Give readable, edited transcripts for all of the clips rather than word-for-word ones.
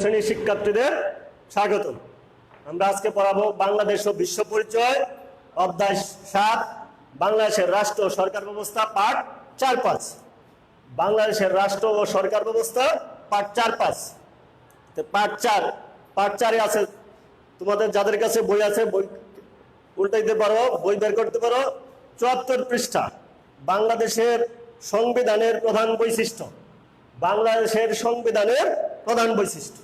শ্রেণীর শিক্ষার্থীদের স্বাগত। আমরা আজকে পড়াবো বাংলাদেশ ও বিশ্ব পরিচয় অধ্যায় 7 বাংলাদেশের রাষ্ট্র ও সরকার ব্যবস্থা পার্ট 4-5। বাংলাদেশের রাষ্ট্র ও সরকার ব্যবস্থা পার্ট 4-5। পার্ট 4 আছে, তোমাদের যাদের কাছে বই আছে বই উল্টাইতে পারো, বই বের করতে পারো। 74 পৃষ্ঠা, বাংলাদেশের সংবিধানের প্রধান বৈশিষ্ট্য। বাংলাদেশের সংবিধানের প্রধান বৈশিষ্ট্য।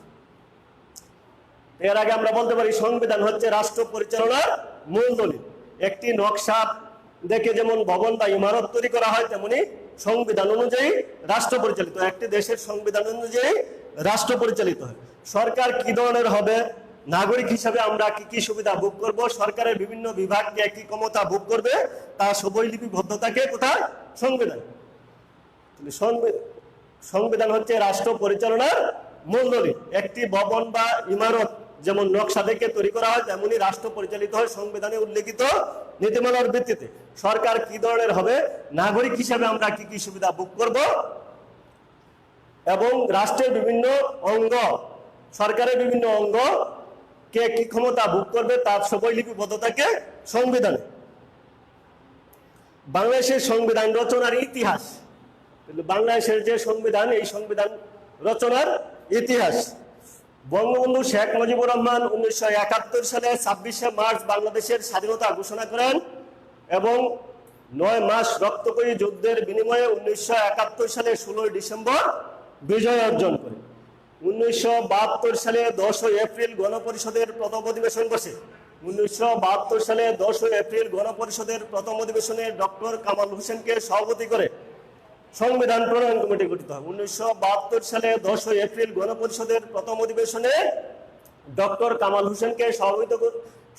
এর আগে আমরা বলতে পারি সংবিধান হচ্ছে রাষ্ট্র পরিচালনার মূল দলিল। একটি নকশা দেখে যেমন ভবন বা ইমারত তৈরি করা হয়, তেমনি সংবিধান অনুযায়ী রাষ্ট্র পরিচালিত। একটি দেশের সংবিধান অনুযায়ী রাষ্ট্র পরিচালিত হয়। সরকার কি ধরনের হবে, নাগরিক হিসাবে আমরা কি কি সুবিধা ভোগ করব, সরকারের বিভিন্ন বিভাগকে কি ক্ষমতা ভোগ করবে, তা সবই লিপিবদ্ধ থাকে কোথায়? সংবিধান। সংবিধান হচ্ছে রাষ্ট্র পরিচালনার মূল দলিল। একটি ভবন বা ইমারত যেমন নকশা দেখে তৈরি করা হয়, তেমনি রাষ্ট্র পরিচালিত হয় সংবিধানে উল্লেখিত নীতিমালার ভিত্তিতে। সরকার কি ধরনের হবে, নাগরিক হিসাবে আমরা কি কি সুবিধা ভোগ করব, এবং রাষ্ট্রের বিভিন্ন অঙ্গ, সরকারের বিভিন্ন অঙ্গ কে কি ক্ষমতা ভোগ করবে, তার সবই লিপিবদ্ধ থাকে সংবিধানে। বাংলাদেশের সংবিধান রচনার ইতিহাস। বাংলাদেশের যে সংবিধান, এই সংবিধান রচনার ইতিহাস। বঙ্গবন্ধু শেখ মুজিবুর রহমান 1971 সালে 26শে মার্চ বাংলাদেশের স্বাধীনতা ঘোষণা করেন এবং 9 মাস রক্তক্ষয়ী যুদ্ধের বিনিময়ে 1971 সালে 16 ডিসেম্বর বিজয় অর্জন করে। 1972 সালে 10 এপ্রিল গণপরিষদের প্রথম অধিবেশন বসে। 1972 সালে 10 এপ্রিল গণপরিষদের প্রথম অধিবেশনে ডক্টর কামাল হোসেনকে সভাপতি করে সংবিধান প্রণয়ন কমিটি গঠিত হয়। 1972 সালে 10 এপ্রিল গণপরিষদের প্রথম অধিবেশনে ডক্টর কামাল হোসেনকে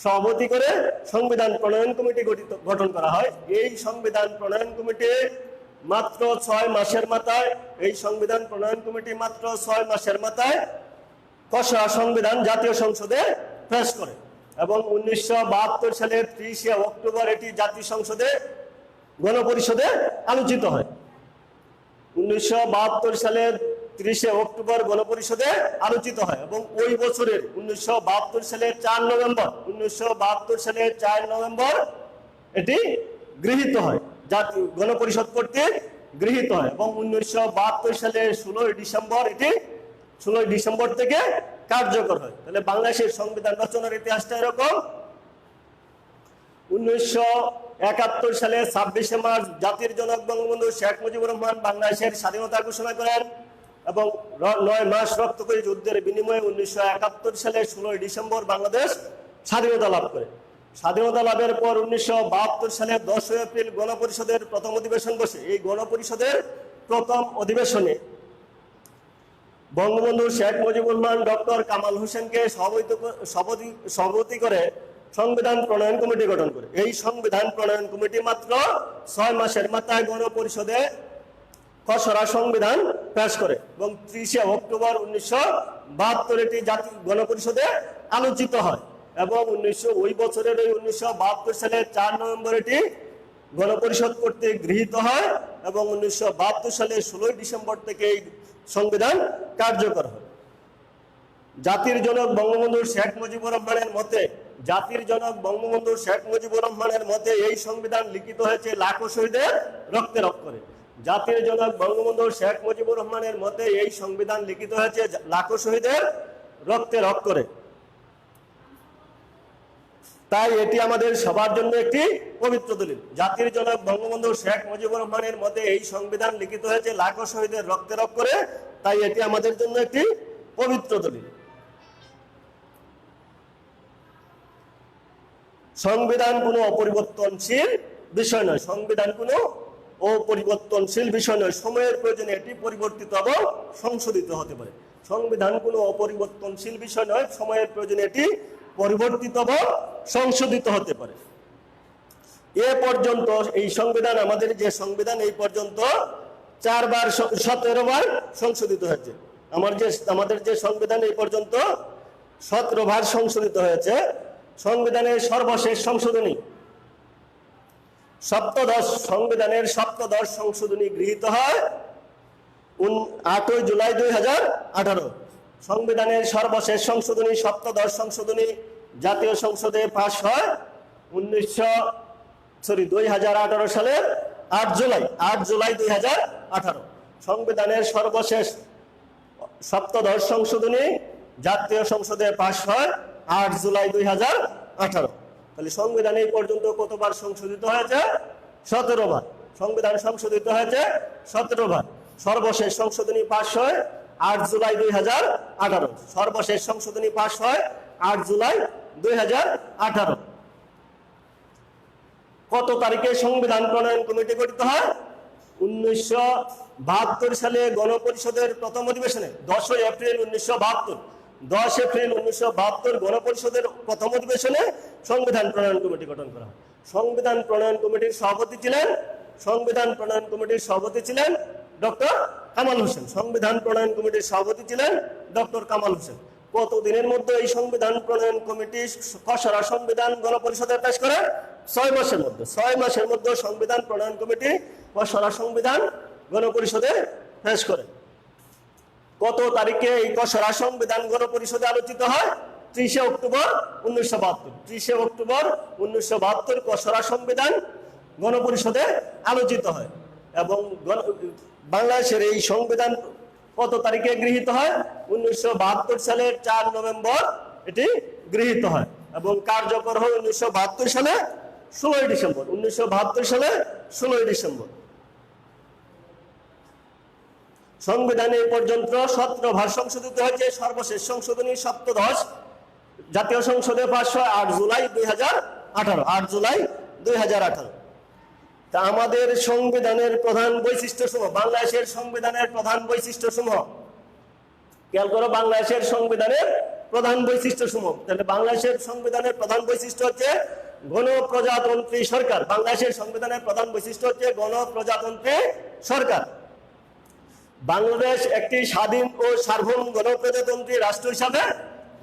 সভাপতি করে সংবিধান প্রণয়ন কমিটি গঠন করা হয়। এই সংবিধান প্রণয়ন কমিটি মাত্র 6 মাসের মাথায় খসড়া সংবিধান জাতীয় সংসদে পেশ করে এবং 1972 সালের 30শে অক্টোবর এটি জাতীয় সংসদে গণপরিষদে আলোচিত হয়। 1972 সালের 30শে অক্টোবর গণপরিষদে আলোচিত হয় এবং ওই বছরের 1972 সালের 4 নভেম্বর এটি গৃহীত হয়, জাতীয় গণপরিষদ কর্তৃক গৃহীত হয় এবং 1972 সালের 16 ডিসেম্বর থেকে কার্যকর হয়। তাহলে বাংলাদেশের সংবিধান রচনার ইতিহাসটা এরকম। 1971 সালে 26শে মার্চ জাতির জনক বঙ্গবন্ধু শেখ মুজিবুর রহমান বাংলাদেশের স্বাধীনতা ঘোষণা করেন এবং 9 মাস রক্তক্ষয়ী যুদ্ধের বিনিময়ে 1971 সালে 16 ডিসেম্বর বাংলাদেশ স্বাধীনতা লাভ করে। স্বাধীনতা লাভের পর 1972 সালে 10 এপ্রিল গণপরিষদের প্রথম অধিবেশন বসে। এই গণপরিষদের প্রথম অধিবেশনে বঙ্গবন্ধু শেখ মুজিবুর রহমান ডক্টর কামাল হোসেনকে সভাপতি করে সংবিধান প্রণয়ন কমিটি গঠন করে। এই সংবিধান প্রণয়ন কমিটি মাত্র 6 মাসের মাথায় গণপরিষদে খসড়া সংবিধান পেশ করে এবং 30শে অক্টোবর 1972 এটি জাতীয় গণপরিষদে আলোচিত হয় এবং ওই বছরের 1972 সালের 4 নভেম্বর এটি গণপরিষদ কর্তৃক গৃহীত হয় এবং 1972 সালের 16 ডিসেম্বর থেকে এই সংবিধান কার্যকর হয়। জাতির জনক বঙ্গবন্ধু শেখ মুজিবুর রহমানের মতে এই সংবিধান লিখিত হয়েছে লাখো শহীদের রক্তের অক্ষরে। জাতির জনক বঙ্গবন্ধু শেখ মুজিবুর রহমানের মতে এই সংবিধান লিখিত হয়েছে লাখো শহীদের রক্তের অক্ষরে। তাই এটি আমাদের সবার জন্য একটি পবিত্র দলিল। জাতির জনক বঙ্গবন্ধু শেখ মুজিবুর রহমানের মতে এই সংবিধান লিখিত হয়েছে লাখো শহীদের রক্তের অক্ষরে, তাই এটি আমাদের জন্য একটি পবিত্র দলিল। সংবিধান কোনো অপরিবর্তনশীল বিষয় নয়। সময়ের প্রয়োজনে এটি পরিবর্তিত এবং সংশোধিত হতে পারে। সংবিধান কোনো অপরিবর্তনশীল বিষয় নয়, সময়ের প্রয়োজনে এটি পরিবর্তিত এবং সংশোধিত হতে পারে। এ পর্যন্ত এই সংবিধান, আমাদের যে সংবিধান, এই পর্যন্ত 17 বার সংশোধিত হয়েছে। আমাদের যে সংবিধান এই পর্যন্ত 17 বার সংশোধিত হয়েছে। সংবিধানের সর্বশেষ সংশোধনী সংবিধানের সপ্তদশ সংশোধনী গৃহীত হয় 8 জুলাই 2018। সংবিধানের সর্বশেষ সংশোধনী সপ্তদশ সংশোধনী জাতীয় সংসদে পাশ হয় 2018 সালের 8 জুলাই 2018। সংবিধানের সর্বশেষ সপ্তদশ সংশোধনী জাতীয় সংসদে পাশ হয় 8 জুলাই 2018। তাহলে সংবিধান এই পর্যন্ত কতবার সংশোধিত হয়েছে? 17 বার। সংবিধান সংশোধিত হয়েছে 17 বার। সর্বশেষ সংশোধনী পাশ হয় 8 জুলাই 2018। সর্বশেষ সংশোধনী পাশ হয় 8 জুলাই 2018। কত তারিখে সংবিধান প্রণয়ন কমিটি গঠিত হয়? 1972 সালে গণপরিষদের প্রথম অধিবেশনে 10 এপ্রিল 1972। 10 এপ্রিল 1972 গণপরিষদের প্রথম অধিবেশনে সংবিধান প্রণয়ন কমিটি গঠন করা হয়। সংবিধান প্রণয়ন কমিটির সভাপতি ছিলেন ডক্টর কামাল হোসেন। সংবিধান প্রণয়ন কমিটির সভাপতি ছিলেন ডক্টর কামাল হোসেন। কতদিনের মধ্যে এই সংবিধান প্রণয়ন কমিটি খসড়া সংবিধান গণপরিষদে পেশ করে? 6 মাসের মধ্যে। 6 মাসের মধ্যে সংবিধান প্রণয়ন কমিটি খসড়া সংবিধান গণপরিষদে পেশ করে। কত তারিখে এই খসড়া সংবিধান গণপরিষদে আলোচিত হয়? 30 অক্টোবর 1972। 30 অক্টোবর 1972 খসড়া সংবিধান গণপরিষদে আলোচিত হয়। এবং বাংলাদেশের এই সংবিধান কত তারিখে গৃহীত হয়? 1972 সালের 4 নভেম্বর এটি গৃহীত হয় এবং কার্যকর হয় 1972 সালে 16 ডিসেম্বর। 1972 সালে 16 ডিসেম্বর। সংবিধান এই পর্যন্ত 17 বার সংশোধিত হয়েছে। সর্বশেষ সংশোধনী সপ্তদশ জাতীয় সংসদে পাশ হয় 8 জুলাই 2018। 8 জুলাই 2018। তা আমাদের সংবিধানের প্রধান বৈশিষ্ট্যসমূহ, বাংলাদেশের সংবিধানের প্রধান বৈশিষ্ট্যসমূহ খেয়াল করো। বাংলাদেশের সংবিধানের প্রধান বৈশিষ্ট্যসমূহ। তাহলে বাংলাদেশের সংবিধানের প্রধান বৈশিষ্ট্য হচ্ছে গণপ্রজাতন্ত্রী সরকার। বাংলাদেশের সংবিধানের প্রধান বৈশিষ্ট্য হচ্ছে গণপ্রজাতন্ত্রী সরকার। বাংলাদেশ একটি স্বাধীন ও সার্বভৌম গণপ্রজাতন্ত্রী রাষ্ট্র হিসাবে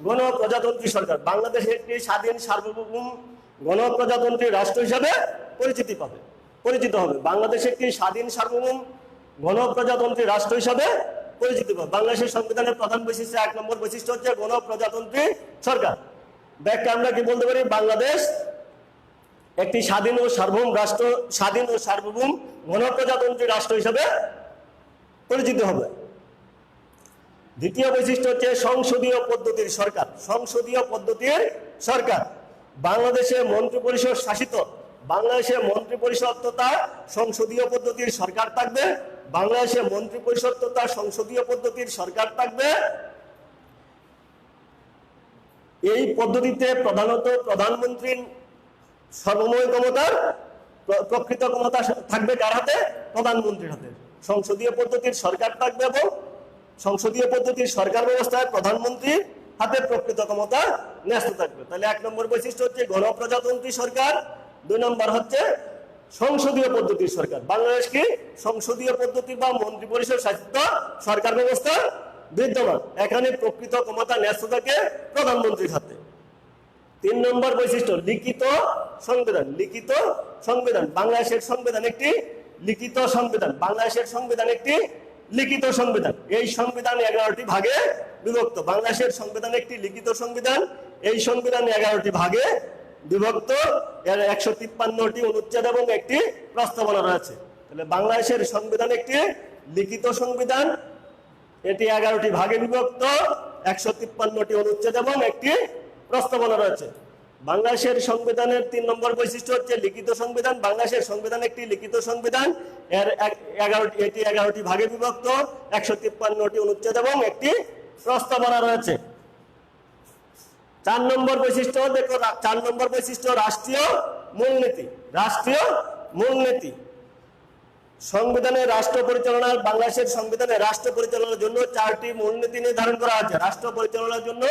গণপ্রজাতন্ত্রী সরকার। বাংলাদেশ একটি স্বাধীন সার্বভৌম গণপ্রজাতন্ত্রী রাষ্ট্র হিসাবে পরিচিত হবে। বাংলাদেশ একটি স্বাধীন সার্বভৌম গণপ্রজাতন্ত্রী রাষ্ট্র হিসাবে পরিচিত হবে। বাংলাদেশের সংবিধানের প্রধান বৈশিষ্ট্য 1 নম্বর বৈশিষ্ট্য হচ্ছে গণপ্রজাতন্ত্রী সরকার। ব্যাখ্যা আমরা কি বলতে পারি? বাংলাদেশ একটি স্বাধীন ও সার্বভৌম গণপ্রজাতন্ত্রী রাষ্ট্র হিসাবে পরিচিত হবে। দ্বিতীয় বৈশিষ্ট্য হচ্ছে সংসদীয় পদ্ধতির সরকার। সংসদীয় পদ্ধতির সরকার। বাংলাদেশে মন্ত্রিপরিষদ শাসিত। বাংলাদেশে মন্ত্রিপরিষদ তথা সংসদীয় পদ্ধতির সরকার থাকবে। বাংলাদেশে মন্ত্রিপরিষদ তথা সংসদীয় পদ্ধতির সরকার থাকবে। এই পদ্ধতিতে প্রধানত প্রধানমন্ত্রীর সর্বময় ক্ষমতার প্রকৃত ক্ষমতা থাকবে কার হাতে? প্রধানমন্ত্রীর হাতে। সংসদীয় পদ্ধতির সরকার থাকবে এবং সংসদীয় পদ্ধতির সরকার ব্যবস্থায় প্রধানমন্ত্রীর হাতে প্রকৃত ক্ষমতা ন্যস্ত থাকবে। তাহলে 1 নম্বর বৈশিষ্ট্য হচ্ছে গণপ্রজাতন্ত্রী সরকার। 2 নম্বর হচ্ছে সংসদীয় পদ্ধতির সরকার। বাংলাদেশ কি সংসদীয় পদ্ধতি বা মন্ত্রিপরিষদ শাসিত সরকার ব্যবস্থা বিদ্যমান। এখানে প্রকৃত ক্ষমতা ন্যস্ত থাকে প্রধানমন্ত্রীর হাতে। 3 নম্বর বৈশিষ্ট্য লিখিত সংবিধান। লিখিত সংবিধান। বাংলাদেশের সংবিধান একটি লিখিত সংবিধান। বাংলাদেশের সংবিধান একটি লিখিত সংবিধান। এই সংবিধান 11টি ভাগে বিভক্ত। বাংলাদেশের সংবিধান একটি লিখিত সংবিধান। এই সংবিধান 11টি ভাগে বিভক্ত। এর 153টি অনুচ্ছেদ এবং একটি প্রস্তাবনা রয়েছে। তাহলে বাংলাদেশের সংবিধান একটি লিখিত সংবিধান। এটি 11টি ভাগে বিভক্ত, 153টি অনুচ্ছেদ এবং একটি প্রস্তাবনা রয়েছে। বাংলাদেশের সংবিধানের 3 নম্বর বৈশিষ্ট্য হচ্ছে লিখিত সংবিধান। বাংলাদেশের সংবিধান একটি লিখিত সংবিধান। এর 11টি ভাগে বিভক্ত, 153টি অনুচ্ছেদ এবং একটি প্রস্তাবনা রয়েছে। 4 নম্বর বৈশিষ্ট্য দেখো। 4 নম্বর বৈশিষ্ট্য রাষ্ট্রীয় মূলনীতি। রাষ্ট্রীয় মূলনীতি। সংবিধানে রাষ্ট্র পরিচালনার বাংলাদেশের সংবিধানে রাষ্ট্র পরিচালনার জন্য 4টি মূলনীতি নির্ধারণ করা হয়েছে। রাষ্ট্র পরিচালনার জন্য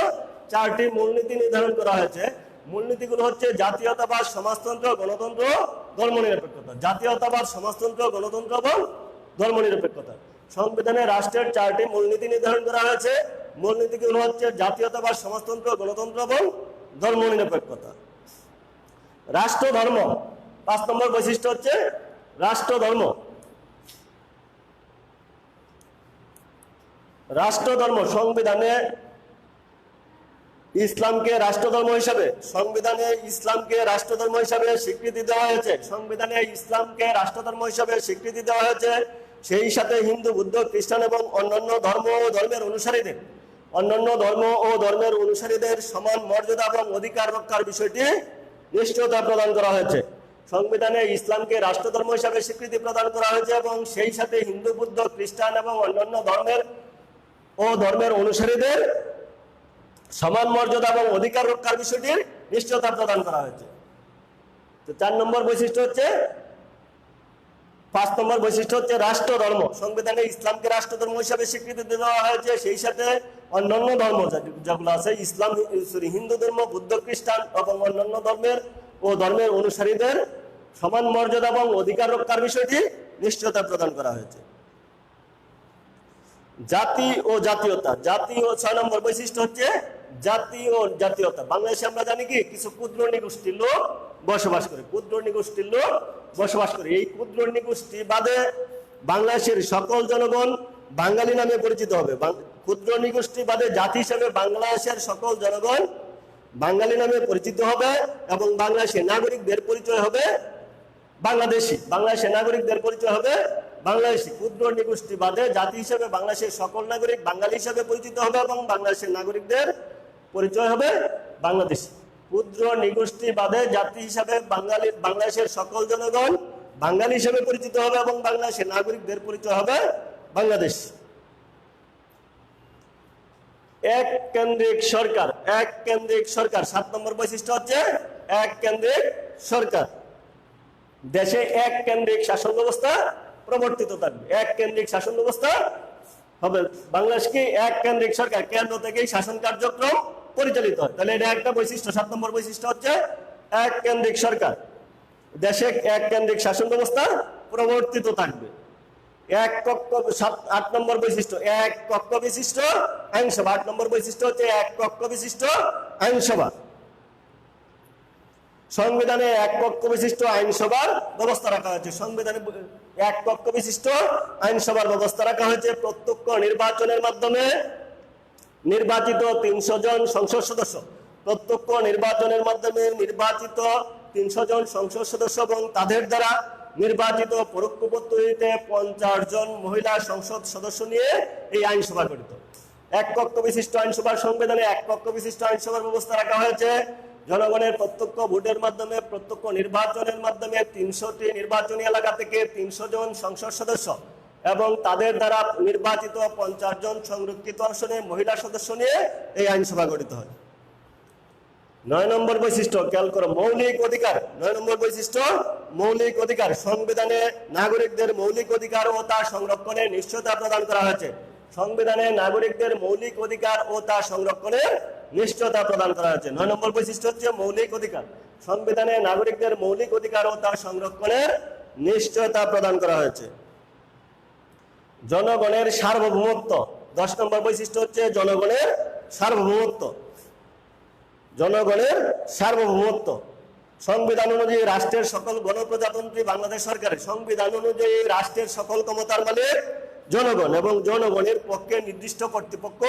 4টি মূলনীতি নির্ধারণ করা হয়েছে। মূলনীতিগুলো হচ্ছে জাতীয়তাবাদ, সমাজতন্ত্র, গণতন্ত্র, ধর্মনিরপেক্ষতা। জাতীয়তাবাদ, সমাজতন্ত্র, গণতন্ত্র এবং ধর্মনিরপেক্ষতা। সংবিধানে রাষ্ট্রের 4টি মূলনীতি নির্ধারণ করা হয়েছে। মূলনীতিগুলো হচ্ছে জাতীয়তাবাদ, সমাজতন্ত্র, গণতন্ত্র এবং ধর্মনিরপেক্ষতা। রাষ্ট্রধর্ম। 5 নম্বর বৈশিষ্ট্য হচ্ছে রাষ্ট্রধর্ম। রাষ্ট্রধর্ম সংবিধানে ইসলামকে রাষ্ট্রধর্ম হিসাবে সংবিধানে ইসলামকে রাষ্ট্রধর্ম হিসাবে স্বীকৃতি দেওয়া হয়েছে। সংবিধানে ইসলামকে রাষ্ট্রধর্ম হিসাবে স্বীকৃতি দেওয়া হয়েছে। সেই সাথে হিন্দু, বুদ্ধ, খ্রিস্টান এবং অন্যান্য ধর্ম ও ধর্মের অনুসারীদের সমান মর্যাদা এবং অধিকার রক্ষার বিষয়টি নিশ্চয়তা প্রদান করা হয়েছে। সংবিধানে ইসলামকে রাষ্ট্রধর্ম হিসাবে স্বীকৃতি প্রদান করা হয়েছে এবং সেই সাথে হিন্দু, বুদ্ধ, খ্রিস্টান এবং অন্যান্য ধর্মের অনুসারীদের সমান মর্যাদা এবং অধিকার রক্ষার বিষয়টির নিশ্চয়তা প্রদান করা হয়েছে। তো 4 নম্বর বৈশিষ্ট্য হচ্ছে 5 নম্বর বৈশিষ্ট্য হচ্ছে রাষ্ট্রধর্ম। সংবিধানে ইসলামকে রাষ্ট্রধর্ম হিসাবে স্বীকৃতি দেওয়া হয়েছে। সেই সাথে অন্যান্য ধর্ম যেগুলো আছে হিন্দু ধর্ম, বুদ্ধ, খ্রিস্টান এবং অন্যান্য ধর্মের অনুসারীদের সমান মর্যাদা এবং অধিকার রক্ষার বিষয়টি নিশ্চয়তা প্রদান করা হয়েছে। জাতি ও জাতীয়তা। 6 নম্বর বৈশিষ্ট্য হচ্ছে জাতি ও জাতীয়তা। বাংলাদেশে আমরা জানি কি কিছু ক্ষুদ্র নৃগোষ্ঠীর লোক বসবাস করে। এই ক্ষুদ্র নৃগোষ্ঠী বাদে বাংলাদেশের সকল জনগণ বাঙালি নামে পরিচিত হবে। ক্ষুদ্র নৃগোষ্ঠী বাদে জাতি হিসেবে বাংলাদেশের সকল জনগণ বাঙালি নামে পরিচিত হবে এবং বাংলাদেশের নাগরিকদের পরিচয় হবে বাংলাদেশি। ক্ষুদ্র নৃগোষ্ঠী বাদে জাতি হিসেবে বাংলাদেশের সকল নাগরিক বাঙালি হিসেবে পরিচিত হবে এবং বাংলাদেশের নাগরিকদের পরিচয় হবে বাংলাদেশি। ক্ষুদ্র নৃগোষ্ঠী বাদে জাতি হিসাবে বাংলাদেশের সকল জনগণ বাঙালি হিসেবে পরিচিত হবে এবং বাংলাদেশের নাগরিকদের পরিচয় হবে বাংলাদেশ। এক কেন্দ্রিক সরকার। 7 নম্বর বৈশিষ্ট্য হচ্ছে এক কেন্দ্রিক সরকার। দেশে এক কেন্দ্রিক শাসন ব্যবস্থা প্রবর্তিত থাকবে। এক কেন্দ্রিক শাসন ব্যবস্থা হবে। বাংলাদেশ কি এক কেন্দ্রিক সরকার, কেন্দ্র থেকেই শাসন কার্যক্রম পরিচালিত হয়। তাহলে এটা একটা বৈশিষ্ট্য। 7 নম্বর বৈশিষ্ট্য হচ্ছে এক কেন্দ্রিক সরকার। দেশে এক কেন্দ্রিক শাসন ব্যবস্থা প্রবর্তিত থাকবে। 8 নম্বর বৈশিষ্ট্য এক কক্ষ বিশিষ্ট আইনসভা। 8 নম্বর বৈশিষ্ট্য হচ্ছে এক কক্ষ বিশিষ্ট আইনসভা। সংবিধানে এক কক্ষ বিশিষ্ট আইনসভার ব্যবস্থা রাখা হয়েছে। সংবিধানে এক কক্ষ বিশিষ্ট আইনসভার ব্যবস্থা রাখা হয়েছে। প্রত্যক্ষ নির্বাচনের মাধ্যমে নির্বাচিত 300 জন সংসদ সদস্য। প্রত্যক্ষ নির্বাচনের মাধ্যমে নির্বাচিত 300 জন সংসদ সদস্য এবং তাদের দ্বারা নির্বাচিত পরোক্ষ পদ্ধতিতে 50 জন মহিলা সংসদ সদস্য নিয়ে এই আইনসভা গঠিত। এক কক্ষ বিশিষ্ট আইনসভার সংবিধানে এক কক্ষ বিশিষ্ট আইনসভার ব্যবস্থা রাখা হয়েছে। জনগণের প্রত্যক্ষ ভোটের মাধ্যমে প্রত্যক্ষ নির্বাচনের মাধ্যমে 300টি নির্বাচনী এলাকা থেকে 300 জন সংসদ সদস্য এবং তাদের দ্বারা নির্বাচিত 50 জন সংরক্ষিত আসনে মহিলা সদস্য নিয়ে এই আইনসভা গঠিত হয়। 9 নম্বর বৈশিষ্ট্য খেয়াল করো, মৌলিক অধিকার। 9 নম্বর বৈশিষ্ট্য মৌলিক অধিকার। সংবিধানে নাগরিকদের মৌলিক অধিকার ও তার সংরক্ষণের নিশ্চয়তা প্রদান করা হয়েছে। সংবিধানে নাগরিকদের মৌলিক অধিকার ও তার সংরক্ষণের নিশ্চয়তা প্রদান করা হয়েছে। 9 নম্বর বৈশিষ্ট্য হচ্ছে মৌলিক অধিকার। সংবিধানে নাগরিকদের মৌলিক অধিকার ও তার সংরক্ষণের নিশ্চয়তা প্রদান করা হয়েছে। জনগণের সার্বভৌমত্ব। 10 নম্বর বৈশিষ্ট্য হচ্ছে জনগণের সার্বভৌমত্ব। জনগণের সার্বভৌমত্ব। সংবিধান অনুযায়ী রাষ্ট্রের সকল গণপ্রজাতন্ত্রী বাংলাদেশ সরকারের। সংবিধান অনুযায়ী রাষ্ট্রের সকল ক্ষমতার মালিক জনগণ এবং জনগণের পক্ষে নির্দিষ্ট কর্তৃপক্ষ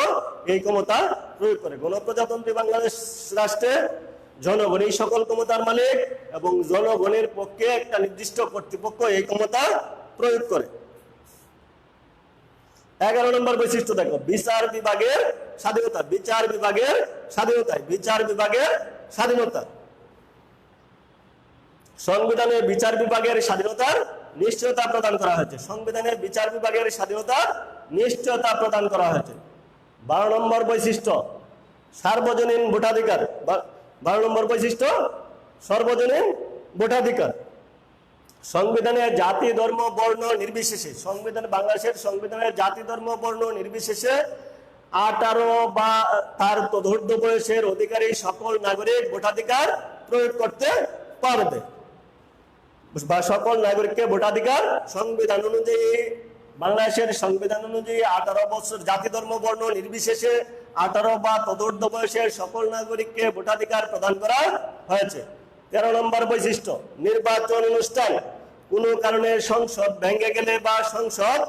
এই ক্ষমতা প্রয়োগ করে। গণপ্রজাতন্ত্রী বাংলাদেশ রাষ্ট্রে জনগণই সকল ক্ষমতার মালিক এবং জনগণের পক্ষে একটা নির্দিষ্ট কর্তৃপক্ষ এই ক্ষমতা প্রয়োগ করে। 11 নম্বর বৈশিষ্ট্য দেখো, বিচার বিভাগের স্বাধীনতা। বিচার বিভাগের স্বাধীনতা। সংবিধানে বিচার বিভাগের স্বাধীনতার নিশ্চয়তা প্রদান করা হয়েছে। সংবিধানে বিচার বিভাগের স্বাধীনতার নিশ্চয়তা প্রদান করা হয়েছে। 12 নম্বর বৈশিষ্ট্য সার্বজনীন ভোটাধিকার। 12 নম্বর বৈশিষ্ট্য সর্বজনীন ভোটাধিকার। সংবিধানে জাতি, ধর্ম, বর্ণ নির্বিশেষে বাংলাদেশের সংবিধানে জাতি, ধর্ম, বর্ণ নির্বিশেষে 18 বা তার তদূর্ধ্ব বয়সের অধিকারী সকল নাগরিক ভোটাধিকার প্রয়োগ করতে পারবে বা সকল নাগরিককে ভোটাধিকার সংবিধান অনুযায়ী বাংলাদেশের সংবিধান অনুযায়ী 18 বছর জাতি, ধর্ম, বর্ণ নির্বিশেষে 18 বা তদূর্ধ্ব বয়সের সকল নাগরিককে ভোটাধিকার প্রদান করা হয়েছে। 13 নম্বর বৈশিষ্ট্য নির্বাচন অনুষ্ঠান। কোনো কারণে সংসদ ভেঙে গেলে বা সংসদ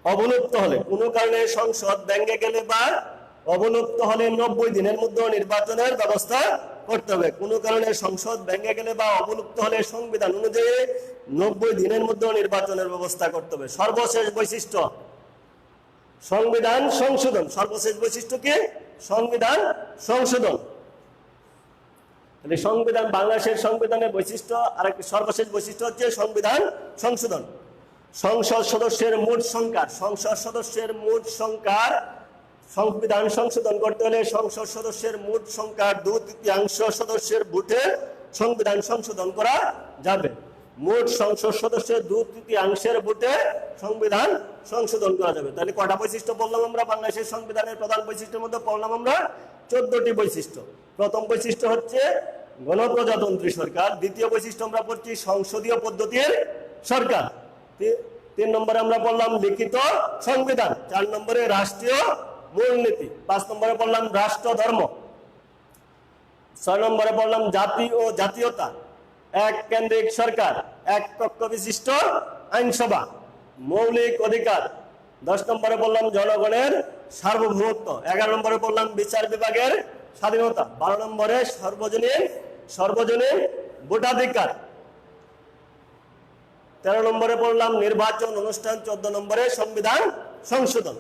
অবলুপ্ত হলে, কোনো কারণে সংসদ ভেঙে গেলে বা অবলুপ্ত হলে 90 দিনের মধ্যে নির্বাচনের ব্যবস্থা করতে হবে। কোনো কারণে সংসদ ভেঙে গেলে বা অবলুপ্ত হলে সংবিধান অনুযায়ী 90 দিনের মধ্যে নির্বাচনের ব্যবস্থা করতে হবে। সর্বশেষ বৈশিষ্ট্য সংবিধান সংশোধন। সর্বশেষ বৈশিষ্ট্য কি? সংবিধান সংশোধন। তাহলে সংবিধান, বাংলাদেশের সংবিধানের বৈশিষ্ট্য আর একটি সর্বশেষ বৈশিষ্ট্য হচ্ছে সংবিধান সংশোধন। সংসদ সদস্যের মোট সংখ্যা, সংসদ সদস্যের মোট সংখ্যার সংবিধান সংশোধন করতে হলে সংসদ সদস্যের মোট সংখ্যার 2/3 সদস্যের ভোটে সংবিধান সংশোধন করা যাবে। মোট সংসদ সদস্যের 2/3 ভোটে সংবিধান সংশোধন করা যাবে। তাহলে কটা বৈশিষ্ট্য বললাম আমরা? বাংলাদেশের সংবিধানের প্রধান বৈশিষ্ট্যের মধ্যে পড়লাম আমরা 14টি বৈশিষ্ট্য। প্রথম বৈশিষ্ট্য হচ্ছে গণপ্রজাতন্ত্রী সরকার। দ্বিতীয় বৈশিষ্ট্য আমরা পড়ছি সংসদীয় পদ্ধতির সরকার। 3 নম্বরে আমরা পড়লাম লিখিত সংবিধান। 4 নম্বরে রাষ্ট্রীয় মূলনীতি। 5 নম্বরে পড়লাম রাষ্ট্র ধর্ম। 6 নম্বরে পড়লাম জাতি ও জাতীয়তা, এক কেন্দ্রিক সরকার, এক কক্ষ বিশিষ্ট আইনসভা, মৌলিক অধিকার। 10 নম্বরে বললাম জনগণের সার্বভৌমত্ব। 11 নম্বরে বললাম বিচার বিভাগের স্বাধীনতা। 12 নম্বরে সর্বজনীন ভোটাধিকার। 13 নম্বরে বললাম নির্বাচন অনুষ্ঠান। 14 নম্বরে সংবিধান সংশোধন।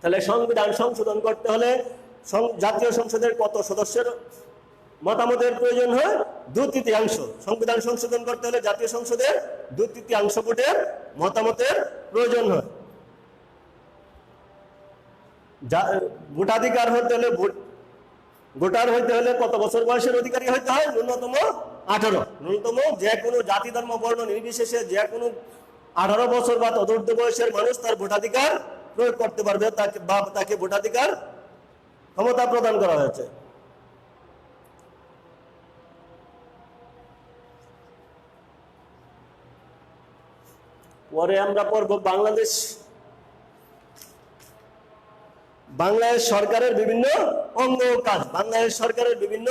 তাহলে সংবিধান সংশোধন করতে হলে জাতীয় সংসদের কত সদস্যের মতামতের প্রয়োজন হয়? 2/3। সংবিধান সংশোধন করতে হলে জাতীয় সংসদের 2/3 ভোটের মতামতের প্রয়োজন হয়। ভোটাধিকার হতে হলে ভোটার হইতে হলে কত বছর বয়সের অধিকারী হইতে হয়? ন্যূনতম 18। ন্যূনতম যে কোনো জাতি ধর্ম বর্ণ নির্বিশেষে যে কোনো 18 বছর বা তদূর্ধ্ব বয়সের মানুষ তার ভোটাধিকার প্রয়োগ করতে পারবে, তাকে ভোটাধিকার ক্ষমতা প্রদান করা হয়েছে। পরে আমরা পড়ব বাংলাদেশ সরকারের বিভিন্ন অঙ্গ ও কাজ। বাংলাদেশ সরকারের বিভিন্ন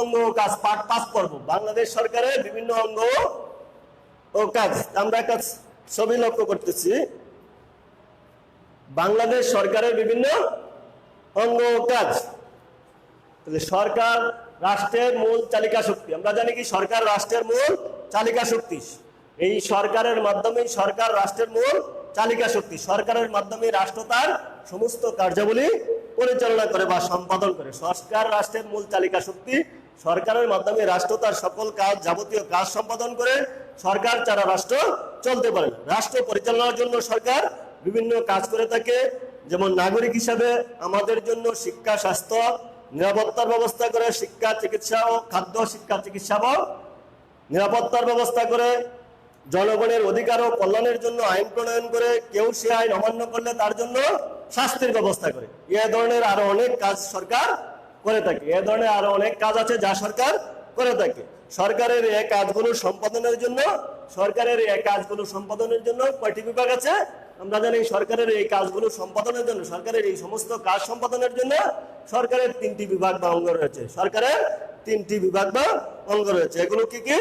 অঙ্গ ও কাজ পার্ট 5 পড়ব। বাংলাদেশ সরকারের বিভিন্ন অঙ্গ ও কাজ। আমরা একটা ছবি লক্ষ্য করতেছি। বাংলাদেশ সরকারের বিভিন্ন অঙ্গ ও কাজ। তাহলে সরকার রাষ্ট্রের মূল চালিকা শক্তি। আমরা জানি কি সরকার রাষ্ট্রের মূল চালিকা শক্তি। এই সরকারের মাধ্যমে সরকার রাষ্ট্রের মূল চালিকা শক্তি। সরকারের মাধ্যমে রাষ্ট্র তার সমস্ত কার্যাবলী পরিচালনা করে বা সম্পাদন করে। সরকার রাষ্ট্রের মূল চালিকা শক্তি। সরকারের মাধ্যমে রাষ্ট্র তার সকল কাজ, যাবতীয় কাজ সম্পাদন করে। সরকার ছাড়া রাষ্ট্র চলতে পারে না। রাষ্ট্র পরিচালনার জন্য সরকার বিভিন্ন কাজ করে থাকে। যেমন নাগরিক হিসাবে আমাদের জন্য শিক্ষা, স্বাস্থ্য, নিরাপত্তার ব্যবস্থা করে। শিক্ষা, চিকিৎসা ও খাদ্য, শিক্ষা, চিকিৎসা ও নিরাপত্তার ব্যবস্থা করে। জনগণের অধিকার ও কল্যাণের জন্য আইন প্রণয়ন করে। কেউ সে আইন অমান্য করলে তার জন্য শাস্তির ব্যবস্থা করে। এ ধরনের আরো অনেক কাজ সরকার করে থাকে। এ ধরনের আরো অনেক কাজ আছে যা সরকার করে থাকে। সরকারের এই কাজগুলো সম্পাদনের জন্য কয়টি বিভাগ আছে? আমরা জানি সরকারের এই কাজগুলো সম্পাদনের জন্য, সরকারের এই সমস্ত কাজ সম্পাদনের জন্য সরকারের 3টি বিভাগ বা অঙ্গ রয়েছে। সরকারের 3টি বিভাগ বা অঙ্গ রয়েছে। এগুলো কি কি?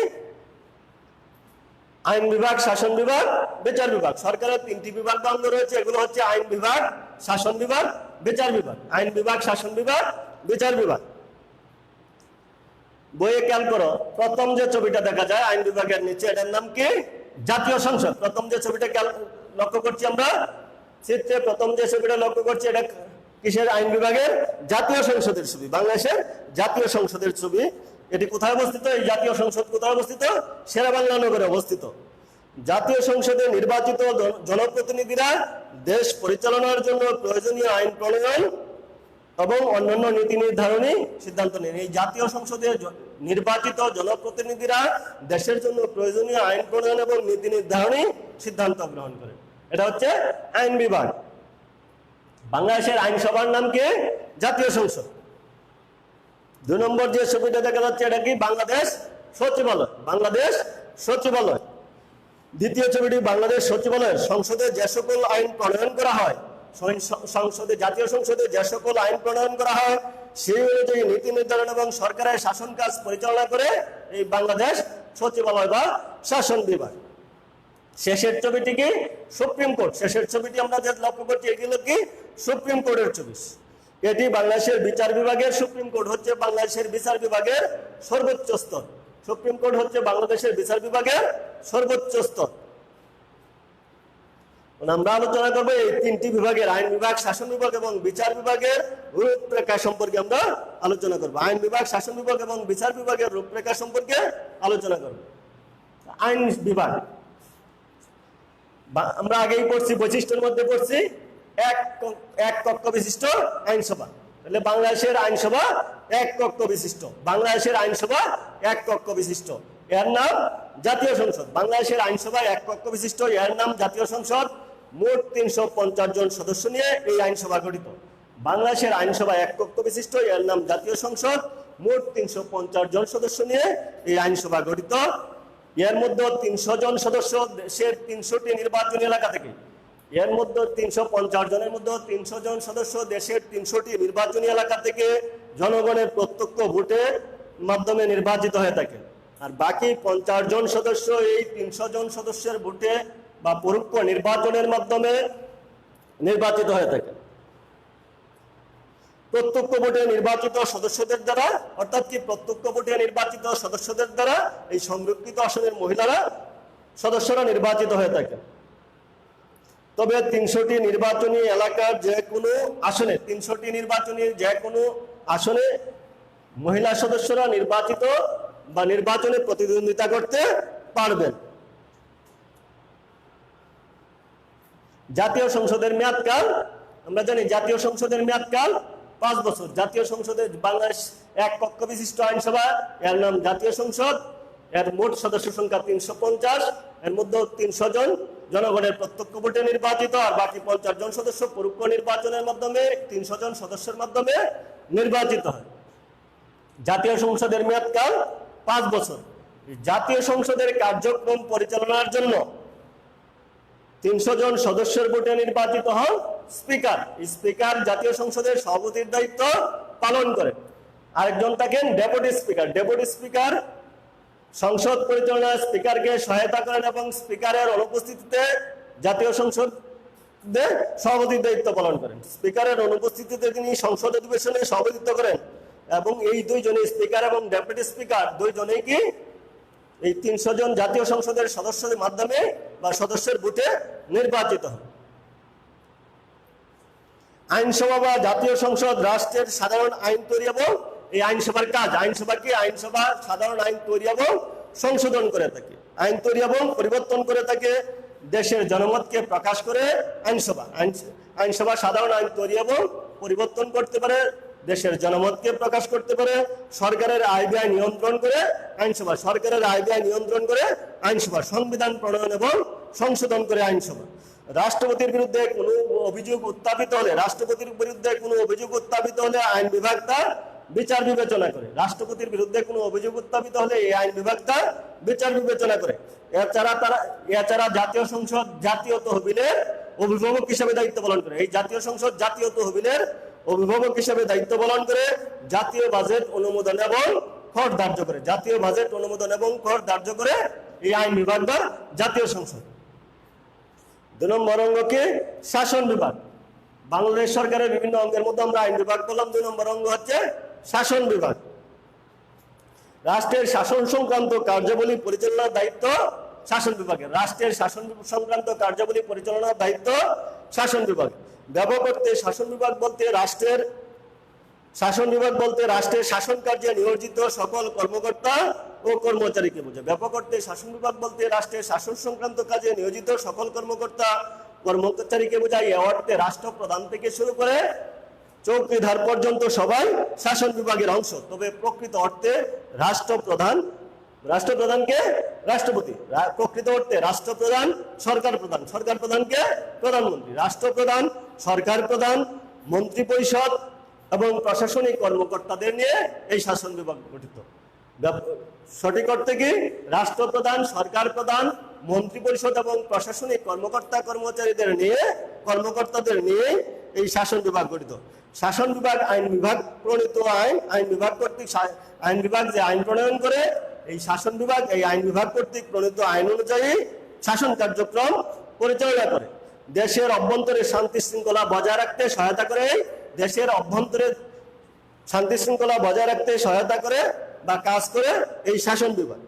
আইন বিভাগ, শাসন বিভাগ, বিচার বিভাগ। সরকারের 3টি বিভাগ বা অঙ্গ রয়েছে। এগুলো হচ্ছে আইন বিভাগ, শাসন বিভাগ, বিচার বিভাগ। আইন বিভাগ, শাসন বিভাগ, বিচার বিভাগ। বইয়ে খেয়াল করো, প্রথম যে ছবিটা দেখা যায় আইন বিভাগের নিচে, এটার নাম কি? জাতীয় সংসদ। প্রথম যে ছবিটা লক্ষ্য করছি আমরা চিত্রে, প্রথম যে ছবিটা লক্ষ্য করছি, এটা কিসের? আইন বিভাগের জাতীয় সংসদের ছবি, বাংলাদেশের জাতীয় সংসদের ছবি। এটি কোথায় অবস্থিত? এই জাতীয় সংসদ কোথায় অবস্থিত? শেরেবাংলা নগরে অবস্থিত। জাতীয় সংসদে নির্বাচিত জনপ্রতিনিধিরা দেশ পরিচালনার জন্য প্রয়োজনীয় আইন প্রণয়ন এবং অন্যান্য নীতি নির্ধারণী সিদ্ধান্ত নেন। এই জাতীয় সংসদে নির্বাচিত জনপ্রতিনিধিরা দেশের জন্য প্রয়োজনীয় আইন প্রণয়ন এবং নীতি নির্ধারণী সিদ্ধান্ত গ্রহণ করেন। এটা হচ্ছে আইন বিভাগ। বাংলাদেশের আইনসভার নাম কি? জাতীয় সংসদ। 2 নম্বর যে ছবিটা দেখা যাচ্ছে, এটা কি? বাংলাদেশ সচিবালয়। বাংলাদেশ সচিবালয়। দ্বিতীয় ছবিটি বাংলাদেশ সচিবালয়। সংসদে যে সকল আইন প্রণয়ন করা হয়, জাতীয় সংসদে যে সকল আইন প্রণয়ন করা হয় সেই অনুযায়ী নীতি নির্ধারণ এবং সরকারের শাসন কাজ পরিচালনা করে এই বাংলাদেশ সচিবালয় বা শাসন বিভাগ। শেষের ছবিটি কি? Supreme court. শেষের ছবিটি আমরা যে লক্ষ্য করছি, এগুলো কি? সুপ্রিম কোর্টের ছবি। এটি বাংলাদেশের বিচার বিভাগের, সুপ্রিম কোর্ট হচ্ছে বাংলাদেশের বিচার বিভাগের সর্বোচ্চ স্তর। সুপ্রিম কোর্ট হচ্ছে বাংলাদেশের বিচার বিভাগের সর্বোচ্চ স্তর। আমরা আলোচনা করবো এই তিনটি বিভাগের, আইন বিভাগ, শাসন বিভাগ এবং বিচার বিভাগের রূপরেখা সম্পর্কে আমরা আলোচনা করবো। আইন বিভাগ, শাসন বিভাগ এবং বিচার বিভাগের রূপরেখা সম্পর্কে আলোচনা করব। আইন বিভাগ আমরা আগেই পড়ছি, বৈশিষ্ট্যের মধ্যে পড়ছি এক কক্ষ বিশিষ্ট আইনসভা। তাহলে বাংলাদেশের আইনসভা এক কক্ষ বিশিষ্ট। বাংলাদেশের আইনসভা এক কক্ষ বিশিষ্ট, এর নাম জাতীয় সংসদ। বাংলাদেশের আইনসভা এক কক্ষ বিশিষ্ট, এর নাম জাতীয় সংসদ। মোট 350 জন সদস্য নিয়ে এই আইনসভা গঠিত। বাংলাদেশের আইনসভা এক কক্ষ বিশিষ্ট, এর নাম জাতীয় সংসদ। মোট 350 জন সদস্য নিয়ে এই আইনসভা গঠিত। এর মধ্যে 300 জন সদস্য দেশের 300টি নির্বাচনী এলাকা থেকে। এর মধ্যে 350 জনের মধ্যে 300 জন সদস্য দেশের 300টি নির্বাচনী এলাকা থেকে জনগণের প্রত্যক্ষ ভোটের মাধ্যমে নির্বাচিত হয়ে থাকে। আর বাকি 50 জন সদস্য এই 300 জন সদস্যের ভোটে বা পরোক্ষ নির্বাচনের মাধ্যমে নির্বাচিত হয়ে থাকে। প্রত্যক্ষ ভোটে নির্বাচিত সদস্যদের দ্বারা, অর্থাৎ কি প্রত্যক্ষ ভোটে নির্বাচিত সদস্যদের দ্বারা এই সংরক্ষিত আসনের মহিলারা সদস্যরা নির্বাচিত হয়ে থাকে। তবে 300টি নির্বাচনী এলাকার যে কোনো আসনে, 300টি নির্বাচনী যে কোনো আসনে মহিলা সদস্যরা নির্বাচিত বা নির্বাচনে প্রতিদ্বন্দ্বিতা করতে পারবেন। জাতীয় সংসদের মেয়াদকাল আমরা জানি, জাতীয় সংসদের মেয়াদকাল 5 বছর। জাতীয় সংসদের বাংলাদেশ এক কক্ষ বিশিষ্ট আইনসভা, এর নাম জাতীয় সংসদ। এর মোট সদস্য সংখ্যা 350, এর মধ্যে 300 জন জনগণের প্রত্যক্ষ ভোটে নির্বাচিত, আর বাকি 50 জন সদস্য পরোক্ষ নির্বাচনের মাধ্যমে 300 জন সদস্যের মাধ্যমে নির্বাচিত হয়। জাতীয় সংসদের মেয়াদকাল 5 বছর। জাতীয় সংসদের কার্যক্রম পরিচালনার জন্য 300 জন সদস্যের ভোটে নির্বাচিত হন স্পিকার। স্পিকার জাতীয় সংসদের সভাপতির দায়িত্ব পালন করেন। আরেকজন থাকেন ডেপুটি স্পিকার। ডেপুটি স্পিকার সংসদ পরিচালনায় স্পিকারকে সহায়তা করেন এবং স্পিকারের অনুপস্থিতিতে জাতীয় সংসদে সভাপতির দায়িত্ব পালন করেন। স্পিকারের অনুপস্থিতিতে তিনি সংসদ অধিবেশনে সভাপতিত্ব করেন এবং এই দুইজনে, স্পিকার এবং ডেপুটি স্পিকার দুইজনেই কি এই 300 জন জাতীয় সংসদের সদস্যদের মাধ্যমে বা সদস্যের ভোটে নির্বাচিত হন। আইনসভা বা জাতীয় সংসদ রাষ্ট্রের সাধারণ আইন তৈরি এবং এই আইনসভার কাজ, আইনসভা কি আইনসভা সাধারণ আইন তৈরি এবং সংশোধন করে থাকে, আইন তৈরি এবং পরিবর্তন করে থাকে। দেশের জনমতকে প্রকাশ করে আইনসভা। আইনসভা সাধারণ আইন তৈরি এবং পরিবর্তন করতে পারে, দেশের জনমতকে প্রকাশ করতে পারে। সরকারের আয় ব্যয় নিয়ন্ত্রণ করে আইনসভা। সরকারের আয় ব্যয় নিয়ন্ত্রণ করে আইনসভা। সংবিধান প্রণয়ন এবং সংশোধন করে আইনসভা। রাষ্ট্রপতির বিরুদ্ধে কোনো অভিযোগ উত্থাপিত হলে, রাষ্ট্রপতির বিরুদ্ধে কোনো অভিযোগ উত্থাপিত হলে আইন বিভাগ তার বিচার বিবেচনা করে। রাষ্ট্রপতির বিরুদ্ধে কোনো অভিযোগ উত্থাপিত হলে এই আইন বিভাগ তার বিচার বিবেচনা করে। এছাড়া জাতীয় সংসদ জাতীয় তহবিলের অভিভাবক হিসেবে দায়িত্ব পালন করে। এই জাতীয় সংসদ জাতীয় তহবিলের অভিভাবক হিসেবে দায়িত্ব পালন করে। জাতীয় বাজেট অনুমোদন এবং কর ধার্য করে। জাতীয় বাজেট অনুমোদন এবং কর ধার্য করে এই আইন বিভাগ বা জাতীয় সংসদ। 2 নম্বর অঙ্গকে শাসন বিভাগ। বাংলাদেশ সরকারের বিভিন্ন অঙ্গের মধ্যে আমরা আইন বিভাগ করলাম। 2 নম্বর অঙ্গ হচ্ছে শাসন বিভাগ। রাষ্ট্রের শাসন সংক্রান্ত কার্যাবলী পরিচালনার দায়িত্ব শাসন বিভাগের। রাষ্ট্রের শাসন সংক্রান্ত কার্যাবলী পরিচালনার দায়িত্ব শাসন বিভাগ। ব্যাপক অর্থে শাসন বিভাগ বলতে রাষ্ট্রের শাসন কার্যে নিয়োজিত সকল কর্মকর্তা ও কর্মচারীকে বোঝায়। ব্যাপক অর্থে শাসন বিভাগ বলতে রাষ্ট্রের শাসন সংক্রান্ত কাজে নিয়োজিত সকল কর্মকর্তা কর্মচারীকে বোঝায়। এ অর্থে রাষ্ট্রপ্রধান থেকে শুরু করে চৌকিদার পর্যন্ত সবাই শাসন বিভাগের অংশ। তবে প্রকৃত অর্থে রাষ্ট্রপ্রধানকে রাষ্ট্রপতি, প্রকৃত অর্থে রাষ্ট্রপ্রধান সরকার প্রধান, সরকার প্রধানকে প্রধানমন্ত্রী, রাষ্ট্রপ্রধান সরকার প্রধান, মন্ত্রী পরিষদ এবং প্রশাসনিক কর্মকর্তাদের নিয়ে এই শাসন বিভাগ গঠিত। সঠিক অর্থে কি রাষ্ট্রপ্রধান, সরকার প্রধান, মন্ত্রী পরিষদ এবং প্রশাসনিক কর্মকর্তাদের নিয়ে এই শাসন বিভাগ গঠিত। শাসন বিভাগ আইন বিভাগ প্রণীত আইন বিভাগ কর্তৃক আইন বিভাগ যে আইন প্রণয়ন করে, এই শাসন বিভাগ এই আইন বিভাগ কর্তৃক প্রণীত আইন অনুযায়ী শাসন কার্যক্রম পরিচালনা করে। দেশের অভ্যন্তরে শান্তি শৃঙ্খলা বজায় রাখতে সহায়তা করে দেশের অভ্যন্তরে শান্তি শৃঙ্খলা বজায় রাখতে সহায়তা করে বা কাজ করে এই শাসন বিভাগ।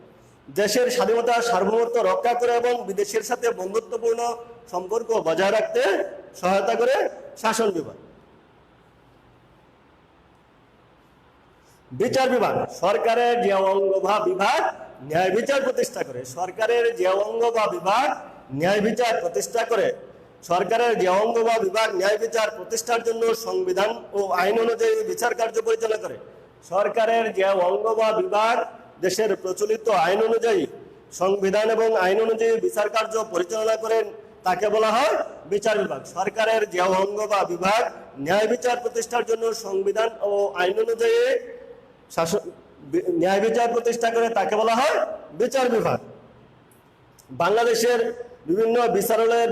দেশের স্বাধীনতা সার্বভৌমত্ব রক্ষা করে এবং বিদেশের সাথে বন্ধুত্বপূর্ণ সম্পর্ক বজায় রাখতে সহায়তা করে শাসন বিভাগ। বিচার বিভাগ সরকারের যে অঙ্গ বা বিভাগ ন্যায় বিচার প্রতিষ্ঠা করে। সরকারের যে অঙ্গ বা বিভাগ ন্যায় বিচার প্রতিষ্ঠা করে। সরকারের যে অঙ্গ বা বিভাগ ন্যায় বিচার প্রতিষ্ঠার জন্য সংবিধান ও আইন অনুযায়ী বিচার কার্য পরিচালনা করে। সরকারের যে অঙ্গ বা বিভাগ দেশের প্রচলিত আইন অনুযায়ী সংবিধান এবং আইন অনুযায়ী বিচার কার্য পরিচালনা করেন তাকে বলা হয় বিচার বিভাগ। সরকারের যে অঙ্গ বা বিভাগ ন্যায় বিচার প্রতিষ্ঠার জন্য সংবিধান ও আইন অনুযায়ী ন্যায় বিচার প্রতিষ্ঠা করে তাকে বলা হয় বিচার বিভাগ। বাংলাদেশের বিভিন্ন বিচারালয়ের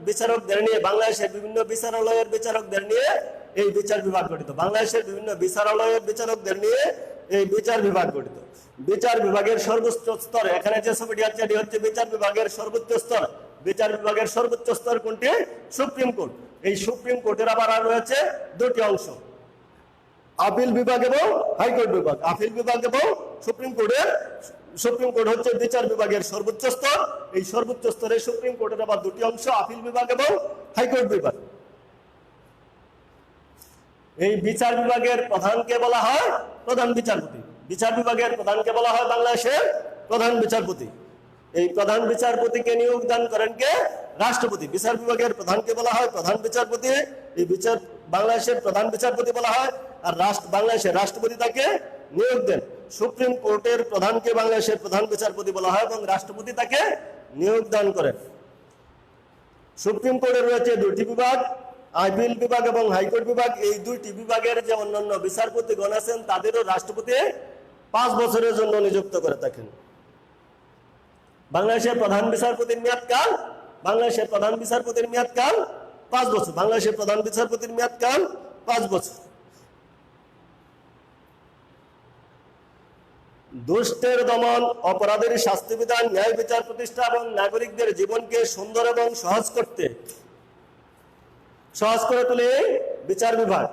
বিচারকদের নিয়ে বাংলাদেশের বিভিন্ন বিচারালয়ের বিচারকদের নিয়ে এই বিচার বিভাগ গঠিত। বাংলাদেশের বিভিন্ন বিচারালয়ের বিচারকদের নিয়ে এই বিচার বিভাগ গঠিত। বিচার বিভাগের সর্বোচ্চ স্তর, এখানে যে ছবিটি আছে এটি হচ্ছে বিচার বিভাগের সর্বোচ্চ স্তর। বিচার বিভাগের সর্বোচ্চ স্তর কোনটি? Supreme court. এই সুপ্রিম কোর্টের আবার রয়েছে দুটি অংশ, আপিল বিভাগ এবং হাইকোর্ট বিভাগ। আপিল বিভাগ এবং সুপ্রিম কোর্ট হচ্ছে বিচার বিভাগের সর্বোচ্চ স্তর। এই সর্বোচ্চ স্তরে সুপ্রিম কোর্টের আবার দুটি অংশ, আপিল বিভাগ এবং হাইকোর্ট বিভাগ। এই বিচার বিভাগের প্রধানকে বলা হয় প্রধান বিচারপতি। বিচার বিভাগের প্রধানকে বলা হয় বাংলাদেশের প্রধান বিচারপতি। এই প্রধান বিচারপতিকে নিয়োগ দান করেন কে? রাষ্ট্রপতি। বিচার বিভাগের প্রধানকে বলা হয় প্রধান বিচারপতি। এই বাংলাদেশের প্রধান বিচারপতি বলা হয়, আর বাংলাদেশের রাষ্ট্রপতি তাকে নিয়োগ দেন। সুপ্রিম কোর্টের প্রধানকে বাংলাদেশের প্রধান বিচারপতি বলা হয় এবং রাষ্ট্রপতি তাকে নিয়োগ দান করেন। সুপ্রিম কোর্টের রয়েছে দুটি বিভাগ, আপিল বিভাগ এবং হাইকোর্ট বিভাগ। এই দুইটি বিভাগের যে অন্যান্য বিচারপতিগণ আছেন তাদেরও রাষ্ট্রপতি 5 বছরের জন্য নিযুক্ত করে থাকেন। বাংলাদেশের প্রধান বিচারপতির মেয়াদকাল 5 বছর। বাংলাদেশের প্রধান বিচারপতির মেয়াদকাল 5 বছর। দুষ্টের দমন, অপরাধের শাস্তি বিধান, ন্যায় বিচার প্রতিষ্ঠা এবং নাগরিকদের জীবনকে সুন্দর এবং সহজ করে তোলে বিচার বিভাগ।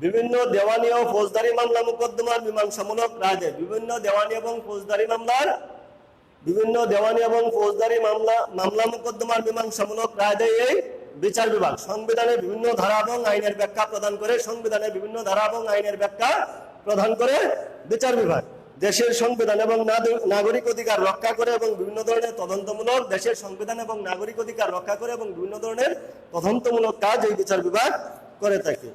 বিভিন্ন দেওয়ানি ও ফৌজদারি মামলা মোকদ্দমার মীমাংসামূলক রায় দেয়। বিভিন্ন দেওয়ানি এবং ফৌজদারি মামলা মোকদ্দমার মীমাংসামূলক রায় দেয় এই বিচার বিভাগ। সংবিধানের বিভিন্ন ধারা এবং আইনের ব্যাখ্যা প্রদান করে বিচার বিভাগ। দেশের সংবিধান এবং নাগরিক অধিকার রক্ষা করে এবং বিভিন্ন ধরনের তদন্তমূলক কাজ এই বিচার বিভাগ করে থাকে।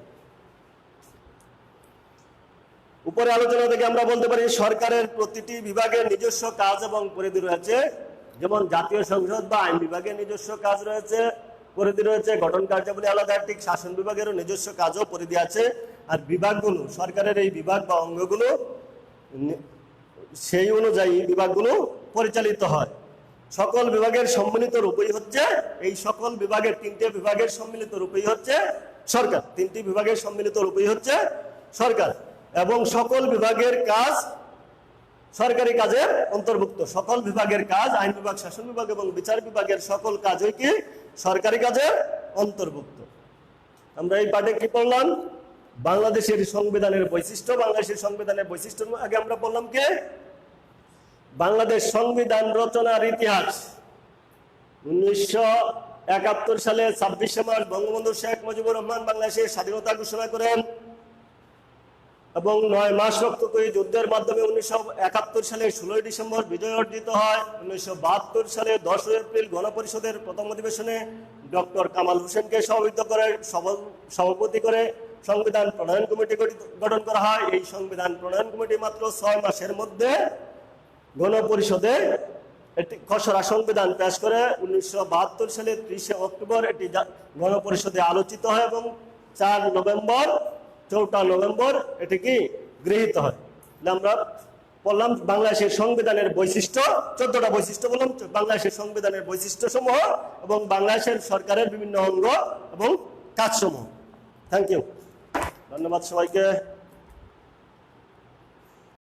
উপরে আলোচনা থেকে আমরা বলতে পারি সরকারের প্রতিটি বিভাগের নিজস্ব কাজ এবং পরিধি রয়েছে। যেমন জাতীয় সংসদ বা আইন বিভাগের নিজস্ব কাজ রয়েছে, পরিধি রয়েছে। গঠন কার্যাবলী আলাদা, ঠিক শাসন বিভাগেরও নিজস্ব কাজ ও পরিধি আছে। আর বিভাগগুলো, সরকারের এই বিভাগ বা অঙ্গগুলো সেই অনুযায়ী বিভাগগুলো পরিচালিত হয়। সকল বিভাগের সম্মিলিত রূপই হচ্ছে তিনটি বিভাগের সম্মিলিত রূপই হচ্ছে সরকার। এবং সকল বিভাগের কাজ সরকারি কাজের অন্তর্ভুক্ত। সকল বিভাগের কাজ, আইন বিভাগ, শাসন বিভাগ এবং বিচার বিভাগের সকল কাজই কি সরকারি কাজের অন্তর্ভুক্ত। আমরা এই পাঠে কি পড়লাম? বাংলাদেশের সংবিধানের বৈশিষ্ট্য। বাংলাদেশের সংবিধানের বৈশিষ্ট্য আগে আমরা বললাম কি বাংলাদেশ সংবিধান রচনার ইতিহাস। 1971 সালে 26শে মার্চ বঙ্গবন্ধু শেখ মুজিবুর রহমান বাংলাদেশের স্বাধীনতা ঘোষণা করেন এবং 9 মাস রক্তক্ষয়ী যুদ্ধের মাধ্যমে 1971 সালে 16 ডিসেম্বর বিজয় অর্জিত হয়। 1972 সালে 10 এপ্রিল গণপরিষদের প্রথম অধিবেশনে ডক্টর কামাল হোসেনকে সভাপতি করে সংবিধান প্রণয়ন কমিটি গঠন করা হয়। এই সংবিধান প্রণয়ন কমিটি মাত্র 6 মাসের মধ্যে গণপরিষদে একটি খসড়া সংবিধান পেশ করে। 1972 সালে 30 অক্টোবর এটি গণপরিষদে আলোচিত হয় এবং 4 নভেম্বর এটি কি গৃহীত হয়। আমরা বললাম বাংলাদেশের সংবিধানের বৈশিষ্ট্য, 14টা বৈশিষ্ট্য বললাম বাংলাদেশের সংবিধানের বৈশিষ্ট্য সমূহ এবং বাংলাদেশের সরকারের বিভিন্ন অঙ্গ এবং কাজসমূহ। থ্যাংক ইউ, ধন্যবাদ সবাইকে।